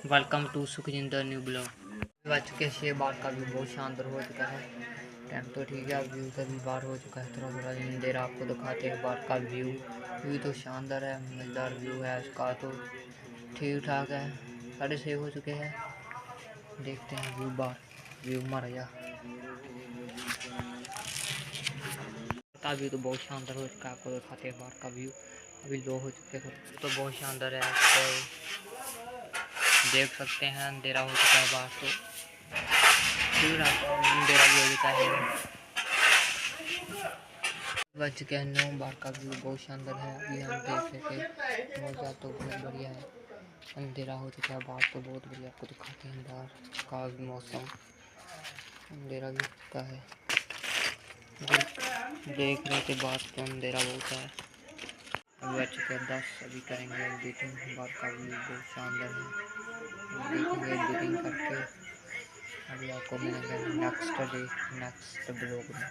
Welcome to Sukhjinder new blog. बज चुके 6 बार का व्यू बहुत शानदार हो चुका है। टाइम तो ठीक है, व्यू तो भी बार हो चुका है। थोड़ा थोड़ा अंधेरा आपको दिखाते हैं। बार का व्यू तो शानदार है, मज़ेदार व्यू है इसका तो ठीक ठाक है। 6:30 हो चुके हैं। देखते हैं व्यू मारा जा का व्यू तो बहुत शानदार हो चुका है। आपको दिखाते हैं बाहर का व्यू। अभी लो हो चुके हैं तो बहुत शानदार है। तो देख सकते हैं अंधेरा हो चुका है बाहर तो ठीक है, अंधेरा भी हो चुका है। बज चुके हैं 9 बार का व्यू बहुत शानदार है। अभी हम देख सके मौजा तो बहुत बढ़िया है। अंधेरा हो चुका है बाहर तो बहुत बढ़िया। आपको दिखाते हैं बाहर का मौसम। अंधेरा भी होता है, देख रहे थे बात तो अंधेरा बहुत है। अभी बज चुके हैं 10। अभी करेंगे एडिटिंग। बाहर का व्यू बहुत शानदार है। देखेंगे एडिटिंग करके। अभी आपको मिलेंगे नेक्स्ट ब्लॉग में।